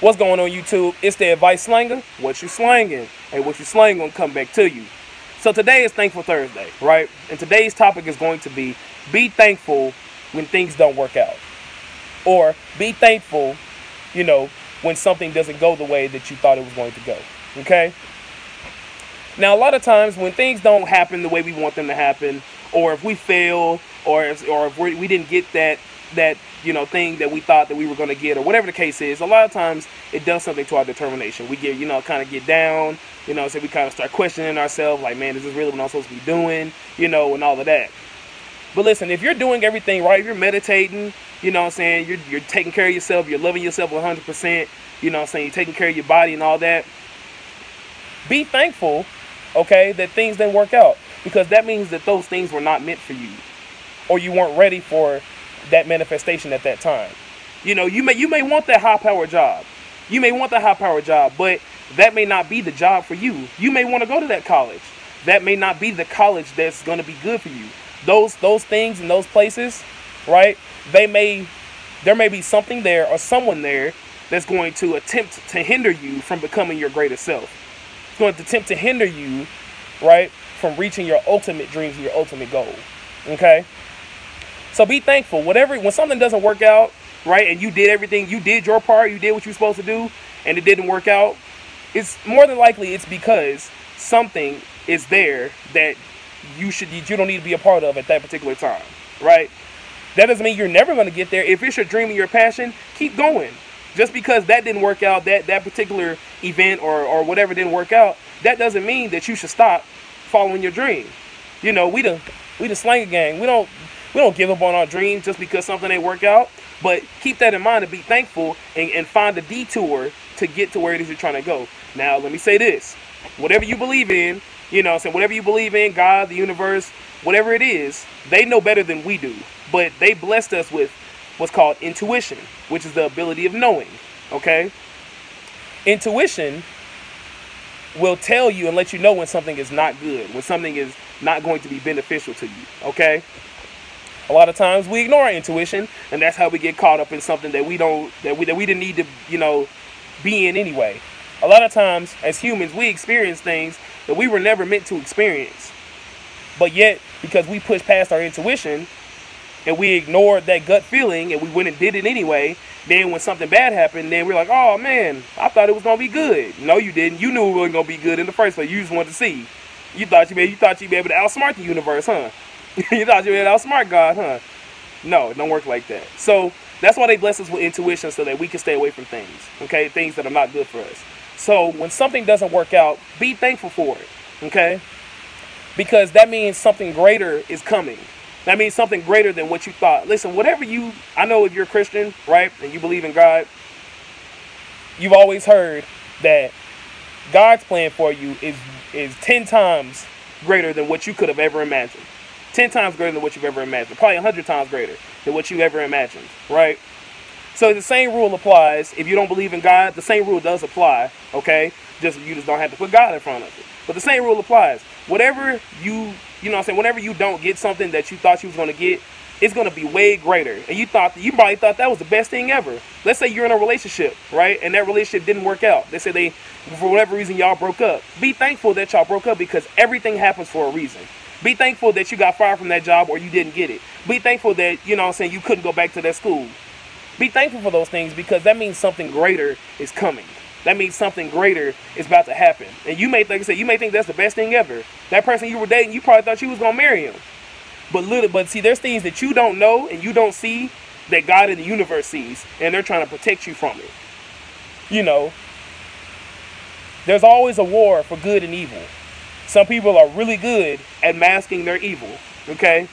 What's going on, YouTube? It's the Advice Slanger. What you slanging? And what you slang gonna come back to you. So today is Thankful Thursday, right? And today's topic is going to be thankful when things don't work out. Or be thankful, when something doesn't go the way that you thought it was going to go. Okay? Now, a lot of times when things don't happen the way we want them to happen, or if we fail, or if we didn't get that thing that we thought that we were going to get, or whatever the case is, a lot of times it does something to our determination. We get, kind of get down, so we kind of start questioning ourselves, like, man, is this really what I'm supposed to be doing, and all of that. But listen, if you're doing everything right, if you're meditating, you're taking care of yourself, you're loving yourself 100%, you're taking care of your body and all that, be thankful, okay, that things didn't work out, because that means that those things were not meant for you, or you weren't ready for that manifestation at that time. You may want that high-powered job. You may want that high-powered job, but that may not be the job for you. You may want to go to that college. That may not be the college that's going to be good for you. Those things and those places, right? There may be something there or someone there that's going to attempt to hinder you from becoming your greatest self. It's going to attempt to hinder you, right, from reaching your ultimate dreams and your ultimate goal. Okay? So be thankful. When something doesn't work out, right, and you did everything, you did your part, you did what you were supposed to do, and it didn't work out, it's more than likely it's because something is there that you don't need to be a part of at that particular time, right? That doesn't mean you're never going to get there. If it's your dream and your passion, keep going. Just because that didn't work out, that particular event or whatever didn't work out, that doesn't mean that you should stop following your dream. We the Slanger Gang. We don't give up on our dreams just because something ain't work out. But keep that in mind and be thankful and find a detour to get to where it is you're trying to go. Now, let me say this. Whatever you believe in, whatever you believe in, God, the universe, whatever it is, they know better than we do. But they blessed us with what's called intuition, which is the ability of knowing, okay? Intuition will tell you and let you know when something is not good, when something is not going to be beneficial to you, okay? A lot of times we ignore our intuition, and that's how we get caught up in something that we didn't need to, be in anyway. A lot of times, as humans, we experience things that we were never meant to experience. But yet, because we pushed past our intuition, and we ignored that gut feeling, and we went and did it anyway, then when something bad happened, then we're like, oh man, I thought it was going to be good. No, you didn't. You knew it wasn't going to be good in the first place. You just wanted to see. You thought you'd be able to outsmart the universe, huh? You thought you would outsmart God, huh? No, it don't work like that. So that's why they bless us with intuition, so that we can stay away from things, okay? Things that are not good for us. So when something doesn't work out, be thankful for it, okay? Because that means something greater is coming. That means something greater than what you thought. Listen, I know if you're a Christian, right, and you believe in God, you've always heard that God's plan for you is 10 times greater than what you could have ever imagined. 10 times greater than what you've ever imagined. Probably 100 times greater than what you've ever imagined, right? So the same rule applies. If you don't believe in God, the same rule does apply, okay? You just don't have to put God in front of it. But the same rule applies. Whatever whenever you don't get something that you thought you was going to get, it's going to be way greater. And you probably thought that was the best thing ever. Let's say you're in a relationship, right? And that relationship didn't work out. They say for whatever reason, y'all broke up. Be thankful that y'all broke up, because everything happens for a reason. Be thankful that you got fired from that job or you didn't get it. Be thankful that, you couldn't go back to that school. Be thankful for those things, because that means something greater is coming. That means something greater is about to happen. And you may think that's the best thing ever. That person you were dating, you probably thought you was going to marry him. But see, there's things that you don't know and you don't see that God in the universe sees, and they're trying to protect you from it. There's always a war for good and evil. Some people are really good at masking their evil, okay?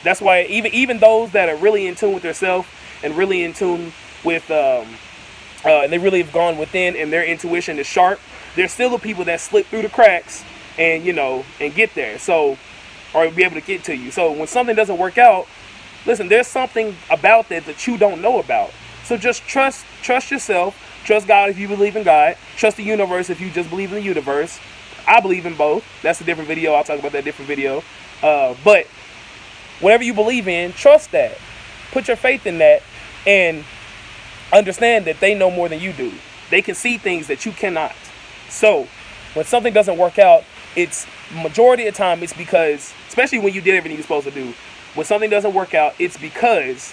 That's why even those that are really in tune with themselves and really in tune with, and they really have gone within and their intuition is sharp, there's still the people that slip through the cracks and, and get there. So, or be able to get to you. So when something doesn't work out, listen, there's something about that you don't know about. So just trust yourself, trust God if you believe in God, trust the universe if you just believe in the universe. I believe in both. That's a different video. I'll talk about that different video. But whatever you believe in, trust that. Put your faith in that and understand that they know more than you do. They can see things that you cannot. So when something doesn't work out, it's majority of the time it's because, especially when you did everything you're supposed to do, when something doesn't work out, it's because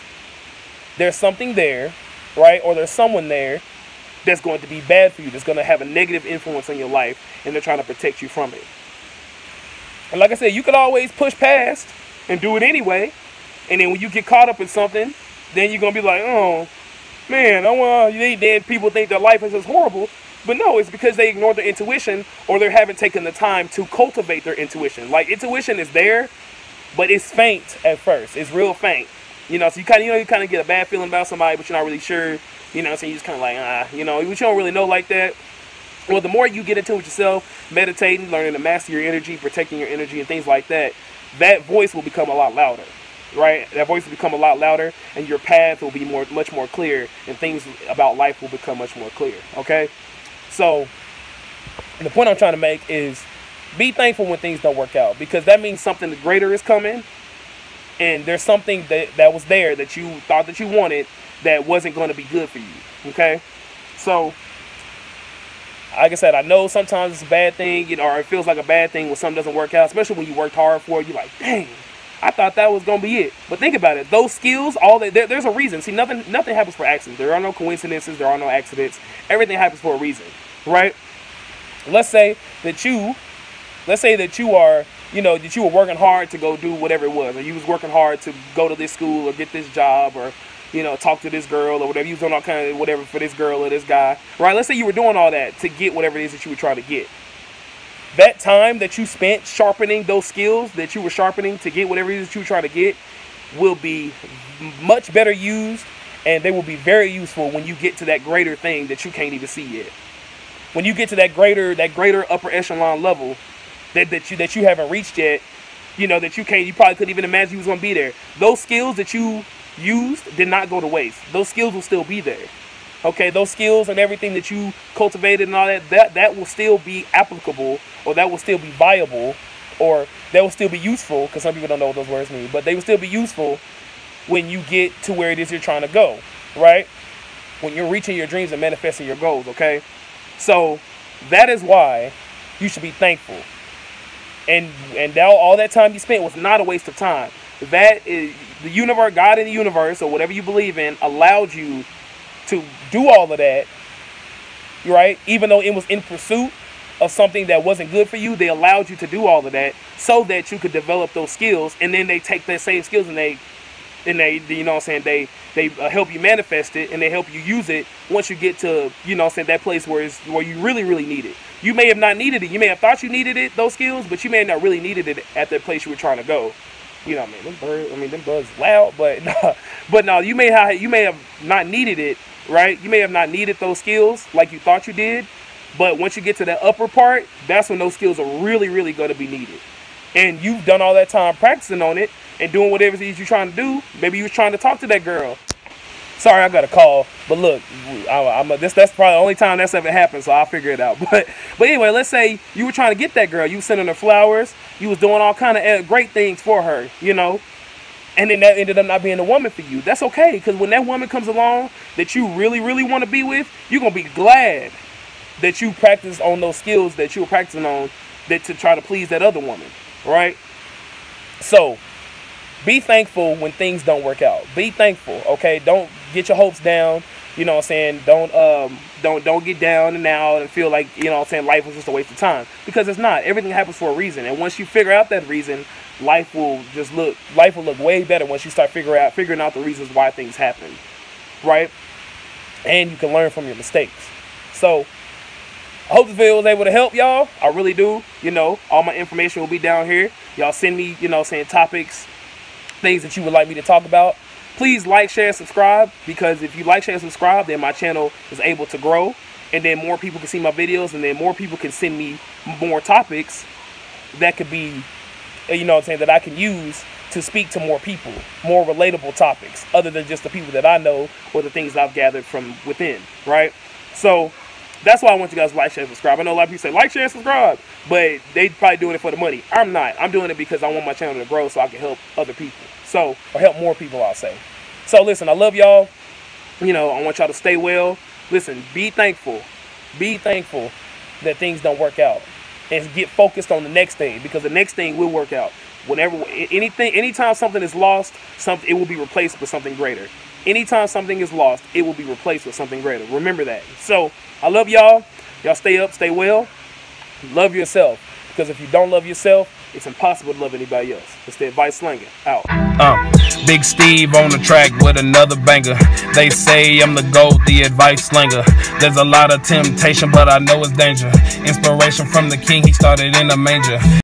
there's something there, right? Or there's someone there that's going to be bad for you, that's going to have a negative influence on your life, and they're trying to protect you from it. And like I said, you could always push past and do it anyway. And then when you get caught up in something, then you're going to be like, oh, man, people think their life is just horrible. But no, it's because they ignore their intuition, or they haven't taken the time to cultivate their intuition. Like, intuition is there, but it's faint at first. It's real faint. You know, so you kind of get a bad feeling about somebody, but you're not really sure. You know, so you just kind of like, you know, which you don't really know like that. Well, the more you get into it yourself, meditating, learning to master your energy, protecting your energy, and things like that, that voice will become a lot louder, right? That voice will become a lot louder, and your path will be much more clear, and things about life will become much more clear, okay? So, the point I'm trying to make is be thankful when things don't work out, because that means something greater is coming, and there's something that was there that you thought that you wanted that wasn't going to be good for you, okay? So, like I said, I know sometimes it's a bad thing, you know, or it feels like a bad thing when something doesn't work out, especially when you worked hard for it. You're like, dang, I thought that was going to be it. But think about it. Those skills, there's a reason. See, nothing happens for accidents. There are no coincidences. There are no accidents. Everything happens for a reason, right? Let's say that you are, you know, that you were working hard to go do whatever it was, or you was working hard to go to this school or get this job, or, you know, talk to this girl or whatever. You was doing all kind of whatever for this girl or this guy, right? Let's say you were doing all that to get whatever it is that you were trying to get. That time that you spent sharpening those skills that you were sharpening to get whatever it is that you were trying to get will be much better used, and they will be very useful when you get to that greater thing that you can't even see yet. When you get to that greater upper echelon level that you haven't reached yet, you know, that you probably couldn't even imagine you was going to be there. Those skills that you used did not go to waste. Those skills will still be there. Okay, those skills and everything that you cultivated and all that will still be applicable, or that will still be viable, or that will still be useful, because some people don't know what those words mean, but they will still be useful when you get to where it is you're trying to go, right? When you're reaching your dreams and manifesting your goals, okay? So that is why you should be thankful. And all that time you spent was not a waste of time. That is the universe, God in the universe, or whatever you believe in, allowed you to do all of that, right? Even though it was in pursuit of something that wasn't good for you, they allowed you to do all of that so that you could develop those skills, and then they take that same skills and they you know what I'm saying, they help you manifest it, and they help you use it once you get to, you know what I'm saying, that place where you really, really need it. You may have not needed it. You may have thought you needed it, those skills, but you may have not really needed it at that place you were trying to go. You know what I mean? Them birds loud, but no, you may have not needed it, right? You may have not needed those skills like you thought you did, but once you get to that upper part, that's when those skills are really, really going to be needed. And you've done all that time practicing on it and doing whatever it is you're trying to do. Maybe you was trying to talk to that girl. Sorry, I got a call, but look, that's probably the only time that's ever happened, so I'll figure it out. But anyway, let's say you were trying to get that girl. You were sending her flowers. You was doing all kind of great things for her, you know. And then that ended up not being the woman for you. That's okay, because when that woman comes along that you really, really want to be with, you're going to be glad that you practiced on those skills that you were practicing on that to try to please that other woman, right? So, be thankful when things don't work out. Be thankful, okay? Don't get your hopes down. You know what I'm saying? Don't get down and out and feel like, you know what I'm saying, life was just a waste of time. Because it's not. Everything happens for a reason. And once you figure out that reason, life will look way better once you start figuring out the reasons why things happen. Right? And you can learn from your mistakes. So, I hope this video was able to help y'all. I really do. You know, all my information will be down here. Y'all send me, you know, saying topics, things that you would like me to talk about. Please like, share, and subscribe, because if you like, share, and subscribe, then my channel is able to grow, and then more people can see my videos, and then more people can send me more topics that could be, you know what I'm saying, that I can use to speak to more people, more relatable topics, other than just the people that I know or the things I've gathered from within, right? So that's why I want you guys to like, share, and subscribe. I know a lot of people say like, share, and subscribe, but they probably doing it for the money. I'm not. I'm doing it because I want my channel to grow so I can help other people. So, or help more people, I'll say. So listen, I love y'all. You know, I want y'all to stay well. Listen, be thankful. Be thankful that things don't work out. And get focused on the next thing, because the next thing will work out. Anytime something is lost, it will be replaced with something greater. Anytime something is lost, it will be replaced with something greater. Remember that. So, I love y'all. Y'all stay up, stay well. Love yourself. Because if you don't love yourself, it's impossible to love anybody else. It's the Advice Slinger. Out. Big Steve on the track with another banger. They say I'm the GOAT, the Advice Slinger. There's a lot of temptation, but I know it's danger. Inspiration from the king, he started in a manger.